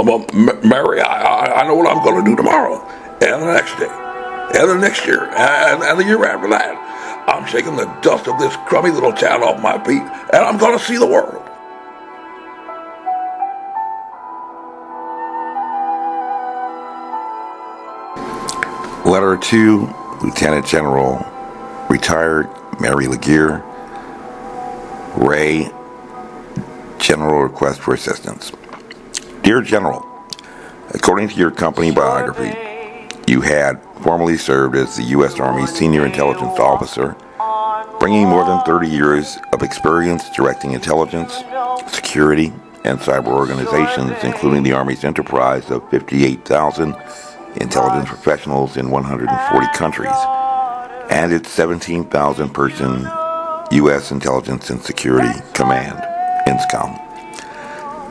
Well, Mary, I know what I'm going to do tomorrow, and the next day, and the next year, and the year after that. I'm shaking the dust of this crummy little town off my feet, and I'm going to see the world. Letter to Lieutenant General, retired Mary Laguerre, Ray, General request for assistance. Dear General, according to your company biography, you had formerly served as the U.S. Army Senior Intelligence Officer, bringing more than 30 years of experience directing intelligence, security, and cyber organizations, including the Army's enterprise of 58,000 intelligence professionals in 140 countries, and its 17,000-person U.S. Intelligence and Security Command, INSCOM.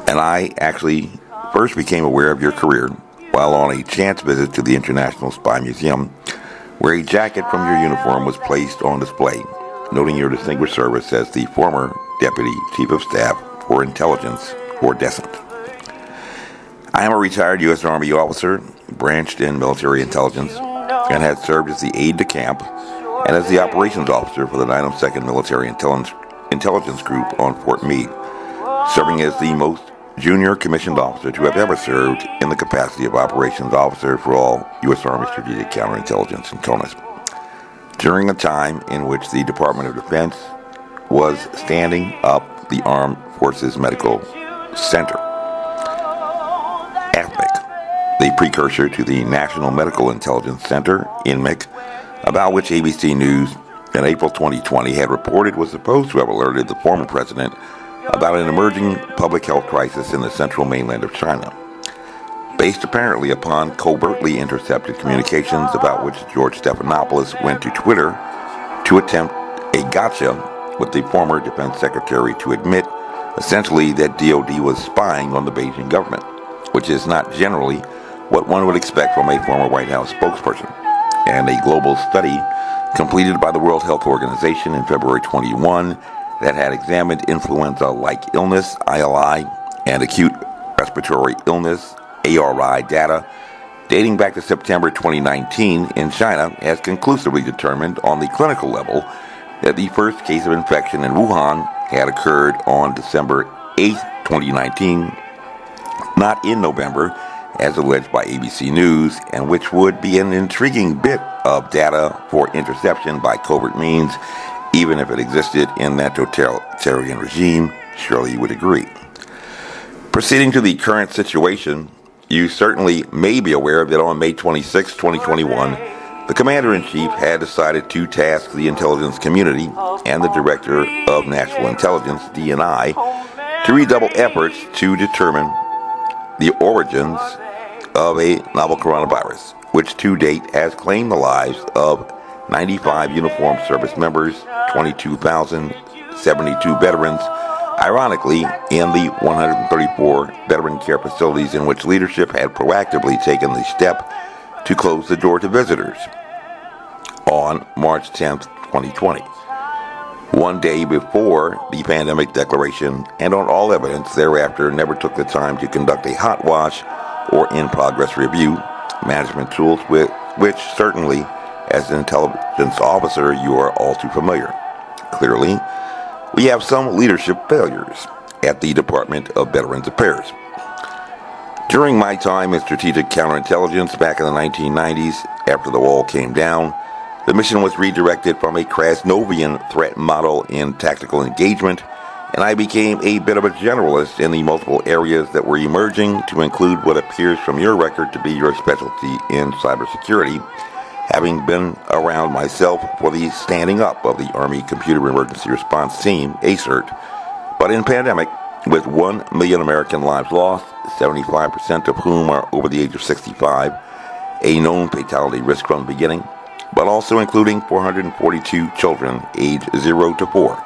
And I actually first became aware of your career while on a chance visit to the International Spy Museum, where a jacket from your uniform was placed on display, noting your distinguished service as the former Deputy Chief of Staff for Intelligence for DESCENT. I am a retired U.S. Army officer, branched in military intelligence, and had served as the aide-de-camp and as the operations officer for the 902nd Military Intelligence Group on Fort Meade, serving as the most junior commissioned officer to have ever served in the capacity of operations officer for all U.S. Army strategic counterintelligence and CONUS, during a time in which the Department of Defense was standing up the Armed Forces Medical Center, AFMIC, the precursor to the National Medical Intelligence Center, INMIC, about which ABC News in April 2020 had reported was supposed to have alerted the former president about an emerging public health crisis in the central mainland of China, based apparently upon covertly intercepted communications about which George Stephanopoulos went to Twitter to attempt a gotcha with the former defense secretary to admit essentially that DOD was spying on the Beijing government, which is not generally what one would expect from a former White House spokesperson. And a global study completed by the World Health Organization in February 21 that had examined influenza-like illness, ILI, and acute respiratory illness, ARI data, dating back to September 2019 in China, has conclusively determined on the clinical level that the first case of infection in Wuhan had occurred on December 8, 2019, not in November, as alleged by ABC News, and which would be an intriguing bit of data for interception by covert means, even if it existed in that totalitarian regime. Surely you would agree. Proceeding to the current situation, you certainly may be aware that on May 26, 2021, the Commander-in-Chief had decided to task the intelligence community and the Director of National Intelligence, DNI, to redouble efforts to determine the origins of a novel coronavirus, which to date has claimed the lives of 95 uniformed service members, 22,072 veterans, ironically in the 134 veteran care facilities in which leadership had proactively taken the step to close the door to visitors on March 10, 2020. One day before the pandemic declaration, and on all evidence thereafter, never took the time to conduct a hot wash or in-progress review, management tools with which certainly as an intelligence officer you are all too familiar. Clearly, we have some leadership failures at the Department of Veterans Affairs. During my time in strategic counterintelligence back in the 1990s, after the wall came down, the mission was redirected from a Krasnovian threat model in tactical engagement, and I became a bit of a generalist in the multiple areas that were emerging to include what appears from your record to be your specialty in cybersecurity, having been around myself for the standing up of the Army Computer Emergency Response Team, ACERT. But in pandemic, with 1 million American lives lost, 75% of whom are over the age of 65, a known fatality risk from the beginning, but also including 442 children aged 0 to 4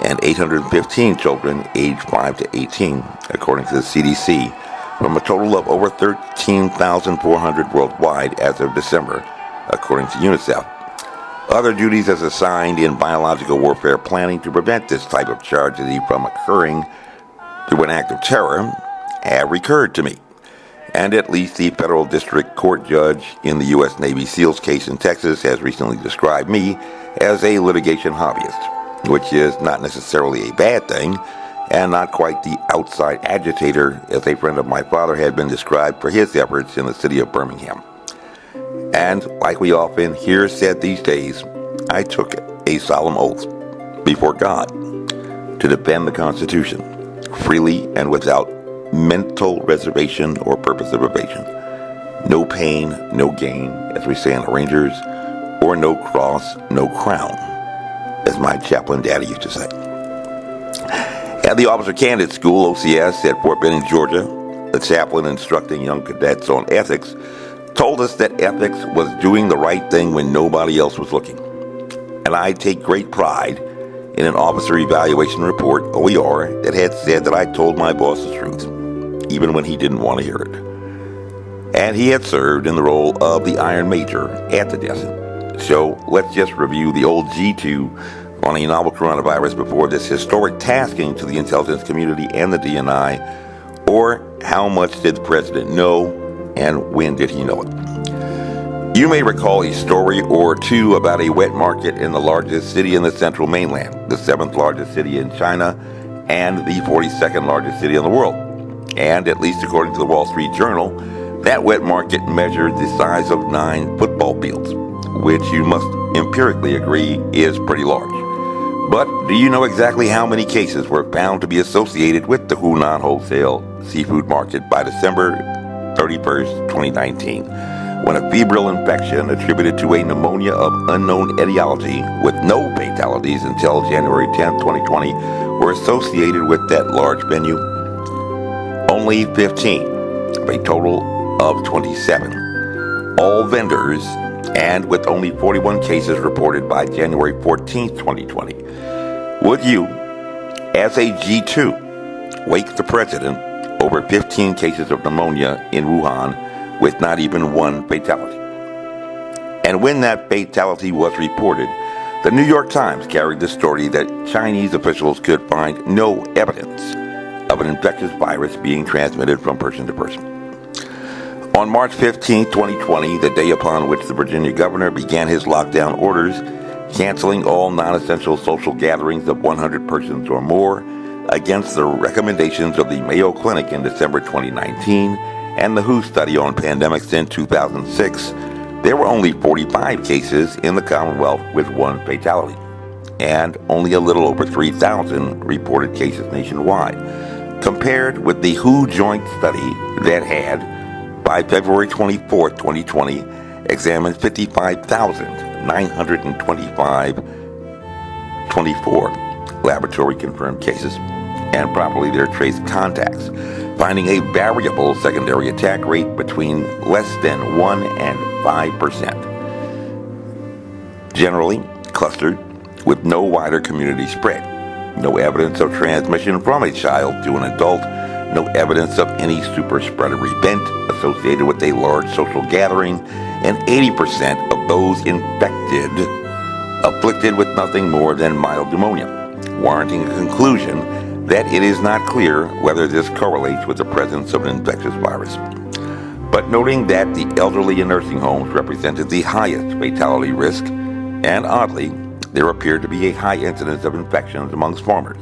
and 815 children aged 5 to 18, according to the CDC, from a total of over 13,400 worldwide as of December, according to UNICEF. Other duties as assigned in biological warfare planning to prevent this type of tragedy from occurring through an act of terror have recurred to me. and at least the federal district court judge in the U.S. Navy SEALs case in Texas has recently described me as a litigation hobbyist, which is not necessarily a bad thing, and not quite the outside agitator as a friend of my father had been described for his efforts in the city of Birmingham. And like we often hear said these days, I took a solemn oath before God to defend the Constitution freely and without mental reservation or purpose of evasion. No pain, no gain, as we say in the Rangers, or no cross, no crown, as my chaplain daddy used to say. At the Officer Candidate School, OCS, at Fort Benning, Georgia, the chaplain instructing young cadets on ethics told us that ethics was doing the right thing when nobody else was looking. And I take great pride in an officer evaluation report, OER, that had said that I told my boss the truth, even when he didn't want to hear it. And he had served in the role of the Iron Major at the desk. So let's just review the old G2 on a novel coronavirus before this historic tasking to the intelligence community and the DNI, or how much did the president know and when did he know it? You may recall a story or two about a wet market in the largest city in the central mainland, the 7th largest city in China, and the 42nd largest city in the world. And at least according to the Wall Street Journal, that wet market measured the size of 9 football fields, which you must empirically agree is pretty large. But do you know exactly how many cases were found to be associated with the Hunan Wholesale Seafood Market by December 31st, 2019, when a febrile infection attributed to a pneumonia of unknown etiology with no fatalities until January 10th, 2020, were associated with that large venue? Only 15, of a total of 27. All vendors, and with only 41 cases reported by January 14th, 2020. Would you, as a G2, wake the president over 15 cases of pneumonia in Wuhan with not even one fatality? And when that fatality was reported, the New York Times carried the story that Chinese officials could find no evidence of an infectious virus being transmitted from person to person. On March 15, 2020, the day upon which the Virginia governor began his lockdown orders, canceling all non-essential social gatherings of 100 persons or more, against the recommendations of the Mayo Clinic in December 2019 and the WHO study on pandemics in 2006, there were only 45 cases in the Commonwealth with one fatality, and only a little over 3,000 reported cases nationwide, compared with the WHO joint study that had, by February 24, 2020, examined 55,924 laboratory-confirmed cases and properly their traced contacts, finding a variable secondary attack rate between less than 1 and 5%. Generally clustered with no wider community spread, no evidence of transmission from a child to an adult, no evidence of any super spreader event associated with a large social gathering, and 80% of those infected afflicted with nothing more than mild pneumonia, warranting a conclusion that it is not clear whether this correlates with the presence of an infectious virus. But noting that the elderly in nursing homes represented the highest fatality risk, and oddly, there appeared to be a high incidence of infections amongst farmers,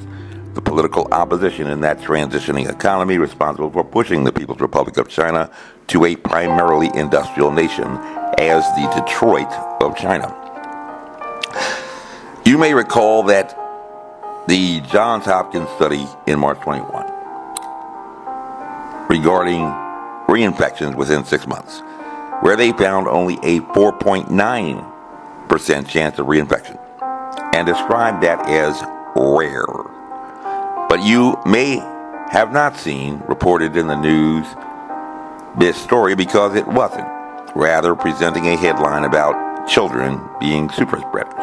the political opposition in that transitioning economy responsible for pushing the People's Republic of China to a primarily industrial nation as the Detroit of China. You may recall that the Johns Hopkins study in March 21 regarding reinfections within 6 months, where they found only a 4.9% chance of reinfection and described that as rare. But you may have not seen reported in the news this story because it wasn't, rather presenting a headline about children being super spreaders.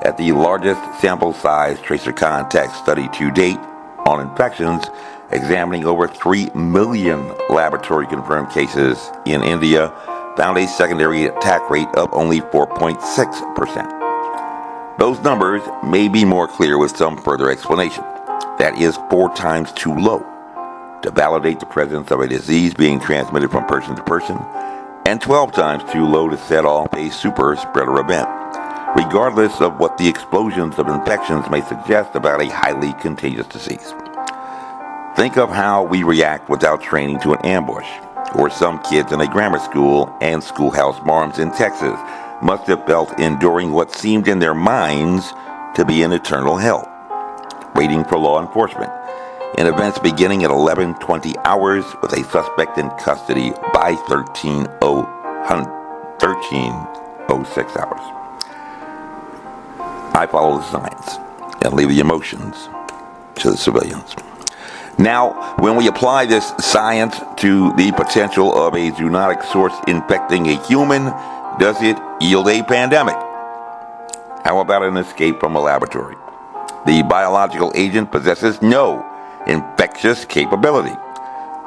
At the largest sample size tracer contact study to date on infections, examining over 3 million laboratory confirmed cases in India, found a secondary attack rate of only 4.6%. Those numbers may be more clear with some further explanation. That is 4 times too low to validate the presence of a disease being transmitted from person to person, and 12 times too low to set off a super spreader event, regardless of what the explosions of infections may suggest about a highly contagious disease. Think of how we react without training to an ambush, or some kids in a grammar school and schoolhouse marms in Texas must have felt enduring what seemed in their minds to be an eternal hell, waiting for law enforcement, in events beginning at 11:20 hours with a suspect in custody by 13:06 hours. I follow the science and leave the emotions to the civilians. Now, when we apply this science to the potential of a zoonotic source infecting a human, does it yield a pandemic? How about an escape from a laboratory? The biological agent possesses no infectious capability.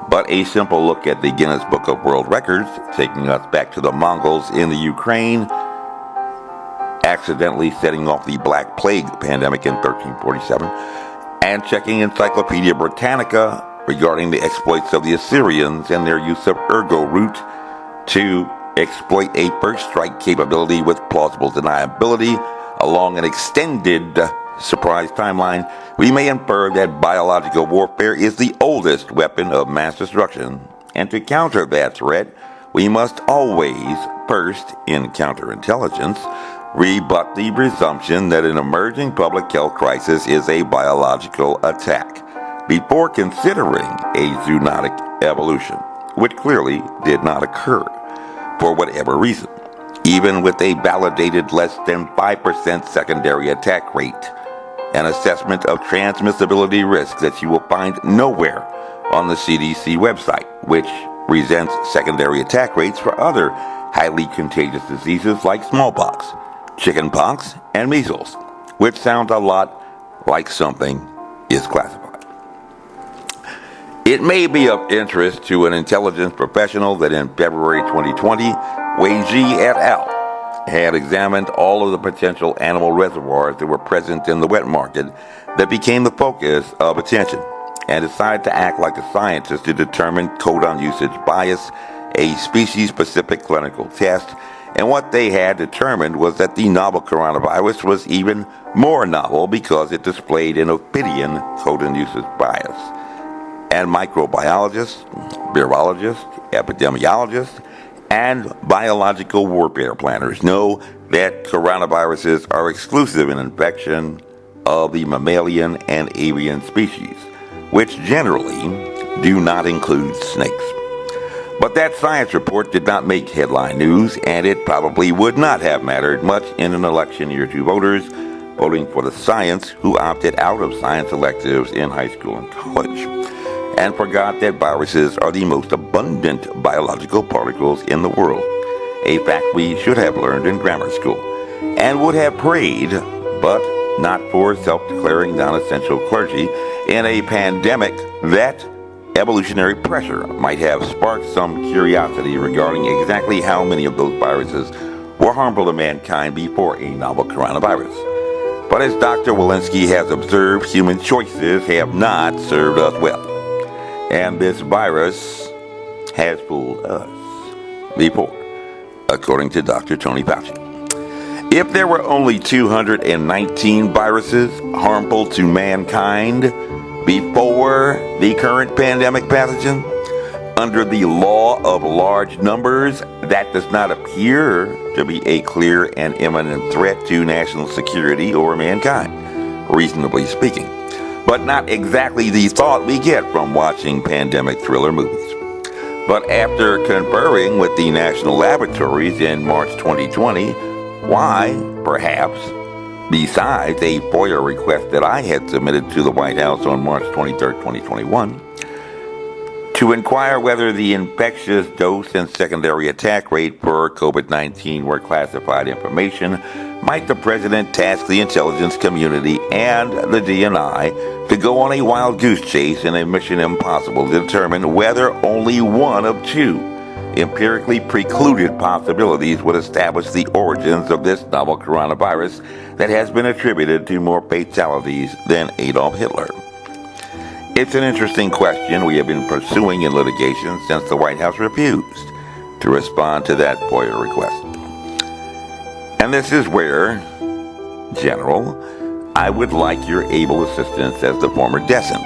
But a simple look at the Guinness Book of World Records, taking us back to the Mongols in the Ukraine, accidentally setting off the Black Plague pandemic in 1347, and checking Encyclopedia Britannica regarding the exploits of the Assyrians and their use of ergo root to exploit a first strike capability with plausible deniability along an extended surprise timeline, we may infer that biological warfare is the oldest weapon of mass destruction, and to counter that threat, we must always, first, in counterintelligence, rebut the presumption that an emerging public health crisis is a biological attack, before considering a zoonotic evolution, which clearly did not occur, for whatever reason, even with a validated less than 5% secondary attack rate, an assessment of transmissibility risk that you will find nowhere on the CDC website, which presents secondary attack rates for other highly contagious diseases like smallpox, chickenpox, and measles, which sounds a lot like something is classified. It may be of interest to an intelligence professional that in February 2020, Wei Ji et al. Had examined all of the potential animal reservoirs that were present in the wet market that became the focus of attention, and decided to act like a scientist to determine codon usage bias, a species-specific clinical test, and what they had determined was that the novel coronavirus was even more novel because it displayed an Ophidian codon usage bias. And microbiologists, virologists, epidemiologists, and biological warfare planners know that coronaviruses are exclusive in infection of the mammalian and avian species, which generally do not include snakes. But that science report did not make headline news, and it probably would not have mattered much in an election year to voters voting for the science who opted out of science electives in high school and college, and forgot that viruses are the most abundant biological particles in the world, a fact we should have learned in grammar school, and would have prayed, but not for self-declaring non-essential clergy, in a pandemic that evolutionary pressure might have sparked some curiosity regarding exactly how many of those viruses were harmful to mankind before a novel coronavirus. But as Dr. Walensky has observed, human choices have not served us well. And this virus has fooled us before, according to Dr. Tony Fauci. If there were only 219 viruses harmful to mankind before the current pandemic pathogen, under the law of large numbers, that does not appear to be a clear and imminent threat to national security or mankind, reasonably speaking. But not exactly the thought we get from watching pandemic thriller movies. But after conferring with the national laboratories in March 2020, why, perhaps, besides a FOIA request that I had submitted to the White House on March 23, 2021, to inquire whether the infectious dose and secondary attack rate for COVID-19 were classified information, might the president task the intelligence community and the DNI to go on a wild goose chase in a mission impossible to determine whether only one of two empirically precluded possibilities would establish the origins of this novel coronavirus that has been attributed to more fatalities than Adolf Hitler? It's an interesting question we have been pursuing in litigation since the White House refused to respond to that FOIA request. And this is where, General, I would like your able assistance as the former decent,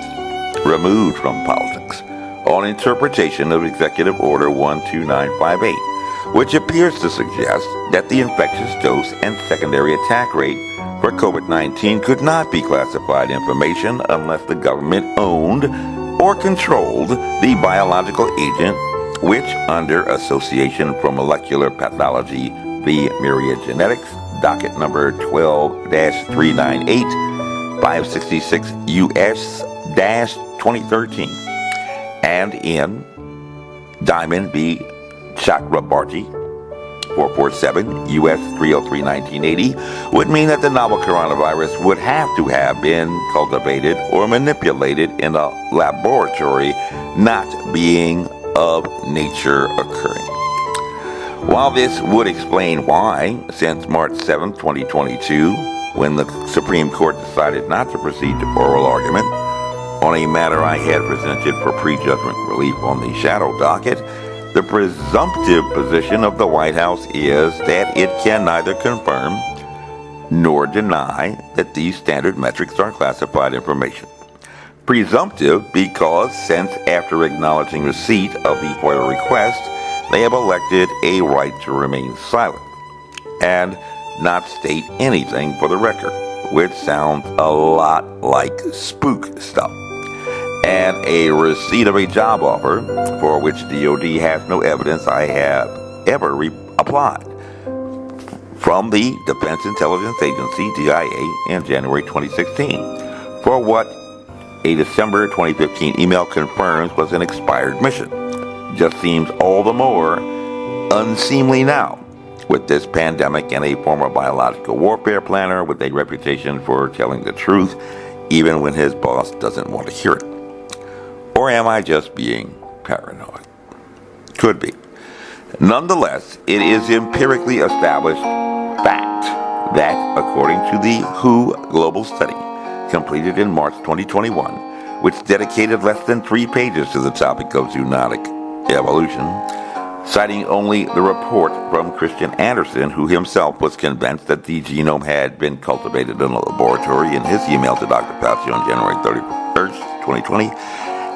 removed from politics, on interpretation of Executive Order 12958, which appears to suggest that the infectious dose and secondary attack rate for COVID-19 could not be classified information unless the government owned or controlled the biological agent, which, under Association for Molecular Pathology v. Myriad Genetics, docket number 12-398, 566 U.S.-2013, and in Diamond v. Chakrabarty, 447 U.S. 303 1980, would mean that the novel coronavirus would have to have been cultivated or manipulated in a laboratory, not being of nature occurring. While this would explain why, since March 7, 2022, when the Supreme Court decided not to proceed to oral argument on a matter I had presented for prejudgment relief on the shadow docket, the presumptive position of the White House is that it can neither confirm nor deny that these standard metrics are classified information. Presumptive because since after acknowledging receipt of the FOIA request, they have elected a right to remain silent and not state anything for the record, which sounds a lot like spook stuff, and a receipt of a job offer for which DOD has no evidence I have ever applied from the Defense Intelligence Agency, DIA, in January 2016 for what a December 2015 email confirms was an expired mission. Just seems all the more unseemly now with this pandemic and a former biological warfare planner with a reputation for telling the truth even when his boss doesn't want to hear it. Or am I just being paranoid? Could be. Nonetheless, it is empirically established fact that, according to the WHO global study completed in March 2021, which dedicated less than 3 pages to the topic of zoonotic evolution, citing only the report from Christian Anderson, who himself was convinced that the genome had been cultivated in a laboratory in his email to Dr. Fauci on January 31st, 2020,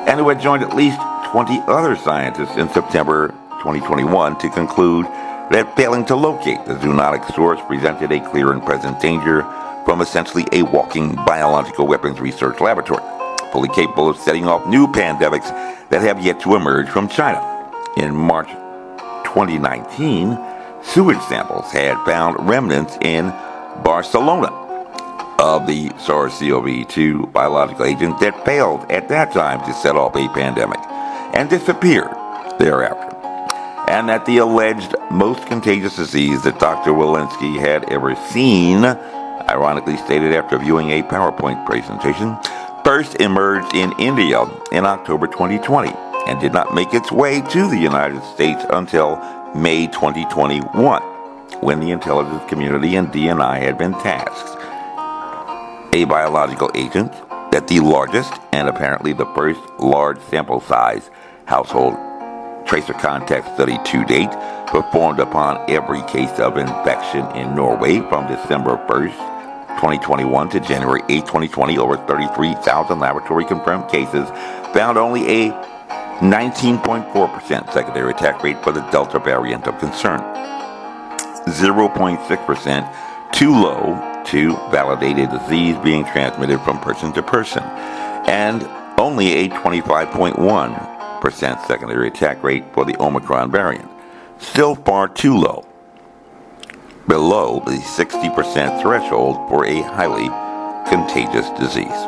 and who had joined at least 20 other scientists in September 2021 to conclude that failing to locate the zoonotic source presented a clear and present danger from essentially a walking biological weapons research laboratory, fully capable of setting off new pandemics that have yet to emerge from China. In March 2019, sewage samples had found remnants in Barcelona of the SARS-CoV-2 biological agent that failed at that time to set off a pandemic and disappeared thereafter, and that the alleged most contagious disease that Dr. Walensky had ever seen, ironically stated after viewing a PowerPoint presentation, first emerged in India in October 2020 and did not make its way to the United States until May 2021, when the intelligence community and DNI had been tasked. A biological agent that the largest and apparently the first large sample size household tracer contact study to date performed upon every case of infection in Norway from December 1st, 2021 to January 8, 2020, over 33,000 laboratory-confirmed cases found only a 19.4% secondary attack rate for the Delta variant of concern, 0.6% too low to validate a disease being transmitted from person to person, and only a 25.1% secondary attack rate for the Omicron variant, still far too low, below the 60% threshold for a highly contagious disease.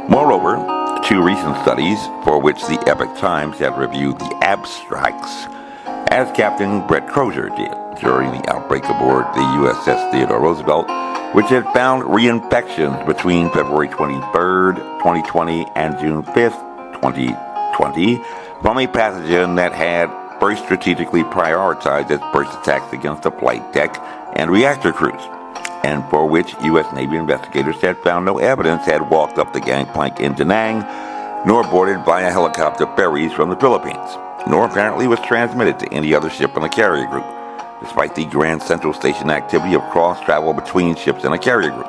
Moreover, 2 recent studies for which the Epoch Times had reviewed the abstracts, as Captain Brett Crozier did during the outbreak aboard the USS Theodore Roosevelt, which had found reinfections between February 23rd, 2020 and June 5th, 2020 from a pathogen that had first strategically prioritized its first attacks against the flight deck and reactor crews, and for which U.S. Navy investigators had found no evidence had walked up the gangplank in Da Nang nor boarded by a helicopter ferries from the Philippines, nor apparently was transmitted to any other ship in the carrier group, despite the Grand Central Station activity of cross-travel between ships in a carrier group,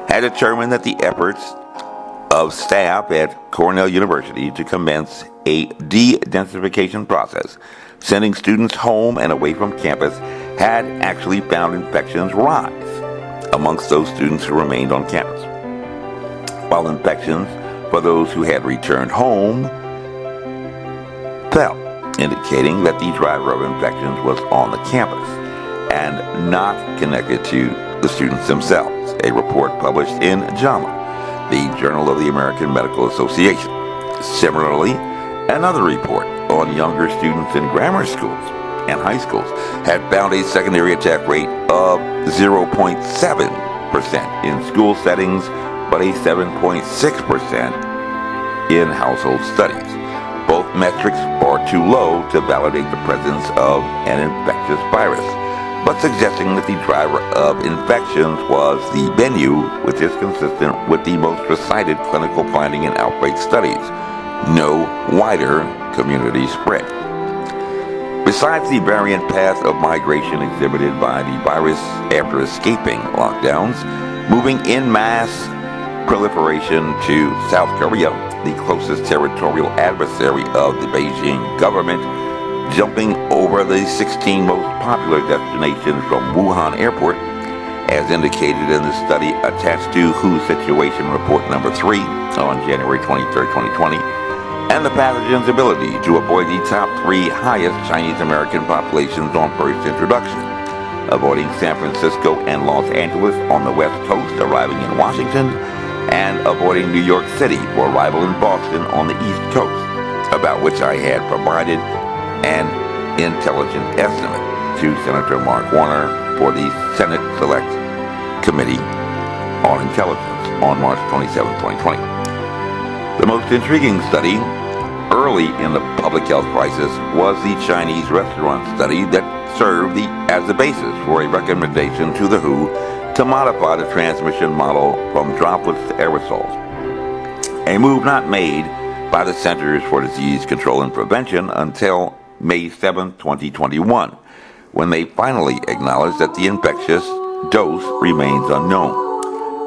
had determined that the efforts of staff at Cornell University to commence a de-densification process, sending students home and away from campus, had actually found infections rise amongst those students who remained on campus, while infections for those who had returned home fell, indicating that the driver of infections was on the campus and not connected to the students themselves, a report published in JAMA, the Journal of the American Medical Association. Similarly, another report on younger students in grammar schools and high schools had found a secondary attack rate of 0.7% in school settings, but a 7.6% in household studies. Both metrics are too low to validate the presence of an infectious virus, but suggesting that the driver of infections was the venue, which is consistent with the most recited clinical finding in outbreak studies: no wider community spread. Besides the variant path of migration exhibited by the virus after escaping lockdowns, moving in mass proliferation to South Korea, the closest territorial adversary of the Beijing government, jumping over the 16 most popular destinations from Wuhan Airport, as indicated in the study attached to WHO Situation Report number 3 on January 23, 2020, and the pathogen's ability to avoid the top 3 highest Chinese American populations on first introduction, avoiding San Francisco and Los Angeles on the West Coast, arriving in Washington, and avoiding New York City for arrival in Boston on the East Coast, about which I had provided an intelligent estimate to Senator Mark Warner for the Senate Select Committee on Intelligence on March 27, 2020. The most intriguing study early in the public health crisis was the Chinese restaurant study that served as the basis for a recommendation to the WHO to modify the transmission model from droplets to aerosols, a move not made by the Centers for Disease Control and Prevention until May 7, 2021, when they finally acknowledged that the infectious dose remains unknown,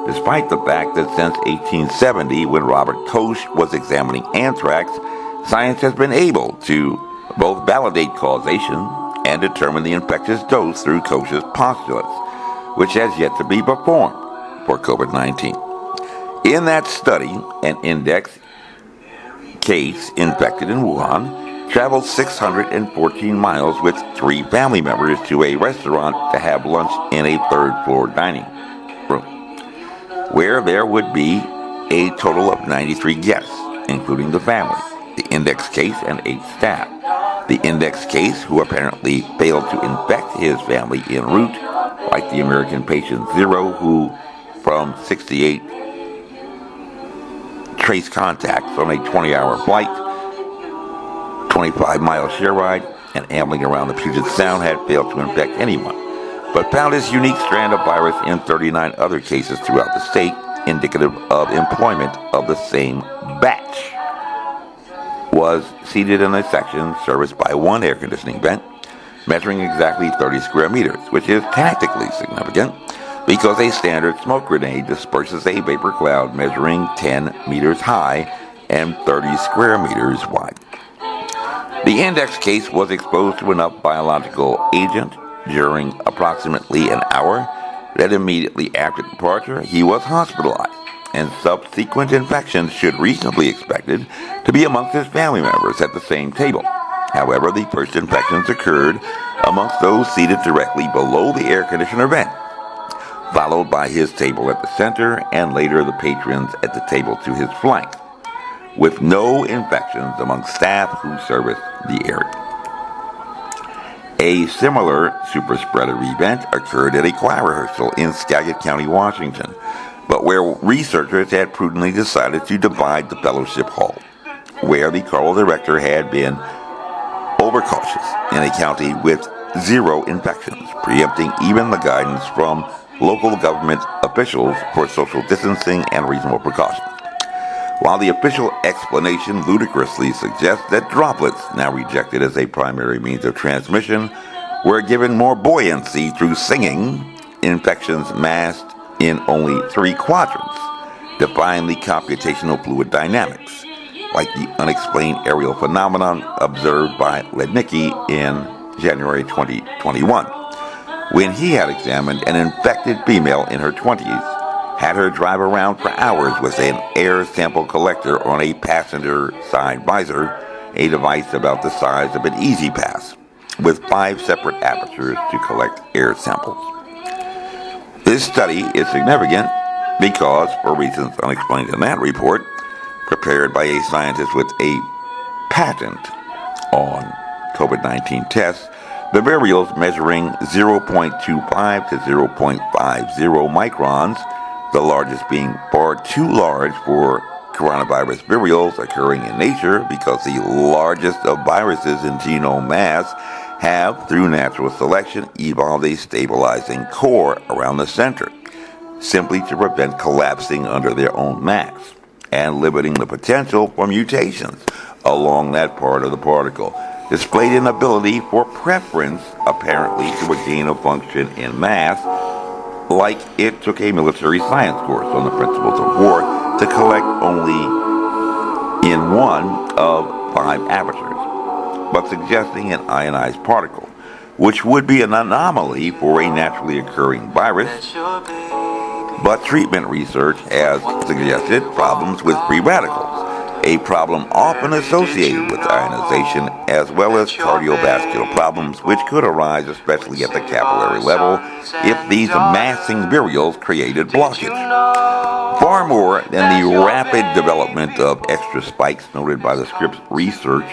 despite the fact that since 1870, when Robert Koch was examining anthrax, science has been able to both validate causation and determine the infectious dose through Koch's postulates, which has yet to be performed for COVID-19. In that study, an index case infected in Wuhan traveled 614 miles with 3 family members to a restaurant to have lunch in a third-floor dining room, where there would be a total of 93 guests, including the family, the index case, and 8 staff. The index case, who apparently failed to infect his family en route, like the American patient 0, who from 68 traced contacts on a 20-hour flight, 25-mile share ride, and ambling around the Puget Sound, had failed to infect anyone, but found his unique strand of virus in 39 other cases throughout the state, indicative of employment of the same batch. Was seated in a section serviced by 1 air conditioning vent, measuring exactly 30 square meters, which is tactically significant because a standard smoke grenade disperses a vapor cloud measuring 10 meters high and 30 square meters wide. The index case was exposed to enough biological agent during approximately an hour that immediately after departure he was hospitalized, and subsequent infections should reasonably expected to be amongst his family members at the same table. However, the first infections occurred amongst those seated directly below the air conditioner vent, followed by his table at the center, and later the patrons at the table to his flank, with no infections among staff who serviced the area. A similar super spreader event occurred at a choir rehearsal in Skagit County, Washington, but where researchers had prudently decided to divide the fellowship hall, where the choral director had been overcautious in a county with 0 infections, preempting even the guidance from local government officials for social distancing and reasonable precautions. while the official explanation ludicrously suggests that droplets, now rejected as a primary means of transmission, were given more buoyancy through singing, infections masked in only 3 quadrants, defying the computational fluid dynamics, like the unexplained aerial phenomenon observed by Lednicki in January 2021, when he had examined an infected female in her 20s, had her drive around for hours with an air sample collector on a passenger side visor, a device about the size of an Easy Pass, with 5 separate apertures to collect air samples. This study is significant because, for reasons unexplained in that report, prepared by a scientist with a patent on COVID-19 tests, the variables measuring 0.25 to 0.50 microns, the largest being far too large for coronavirus virials occurring in nature because the largest of viruses in genome mass have, through natural selection, evolved a stabilizing core around the center, simply to prevent collapsing under their own mass and limiting the potential for mutations along that part of the particle, displayed an ability for preference, apparently, to a gain of function in mass, like it took a military science course on the principles of war to collect only in 1 of 5 apertures, but suggesting an ionized particle, which would be an anomaly for a naturally occurring virus. But treatment research has suggested problems with free radicals, a problem often associated with ionization, as well as cardiovascular problems which could arise especially at the capillary level if these massing virials created blockage. Far more than the rapid development of extra spikes noted by the Scripps Research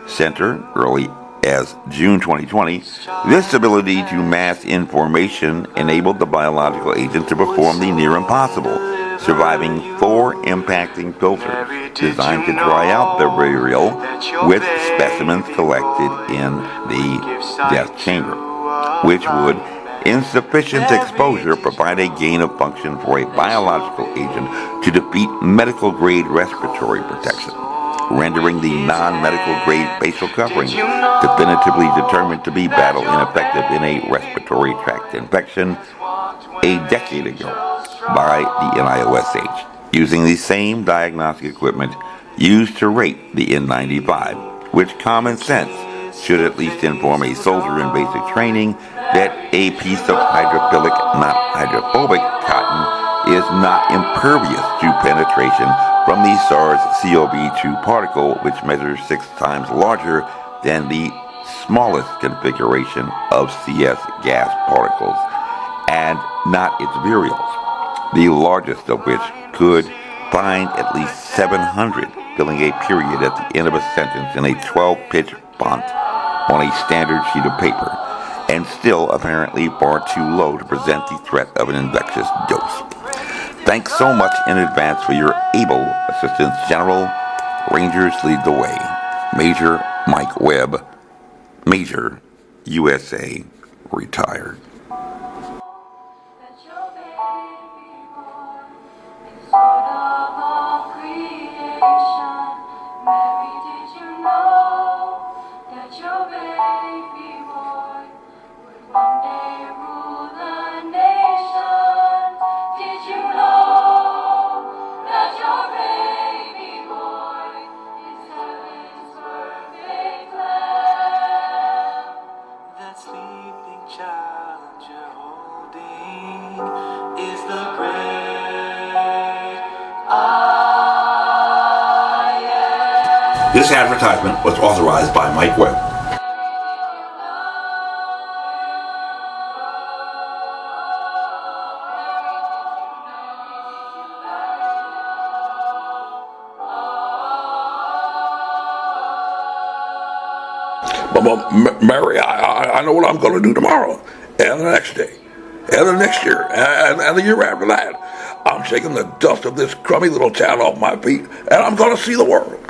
Center early as June 2020, this ability to mass information enabled the biological agent to perform the near impossible, surviving 4 impacting filters designed to dry out the virial with specimens collected in the death chamber, which would, in sufficient exposure, provide a gain of function for a biological agent to defeat medical-grade respiratory protection, rendering the non-medical grade facial covering definitively determined to be battle ineffective in a respiratory tract infection a decade ago by the NIOSH, using the same diagnostic equipment used to rate the N95, which common sense should at least inform a soldier in basic training that a piece of hydrophilic, not hydrophobic cotton is not impervious to penetration from the SARS-CoV-2 particle, which measures 6 times larger than the smallest configuration of CS gas particles, and not its virials, the largest of which could find at least 700, filling a period at the end of a sentence in a 12-pitch font on a standard sheet of paper, and still apparently far too low to present the threat of an infectious dose. Thanks so much in advance for your able assistance, General. Rangers lead the way. Major Mike Webb, Major, USA, retired. This advertisement was authorized by Mike Webb. But Mary, I know what I'm going to do tomorrow, and the next day, and the next year, and the year after that. I'm shaking the dust of this crummy little town off my feet, and I'm going to see the world.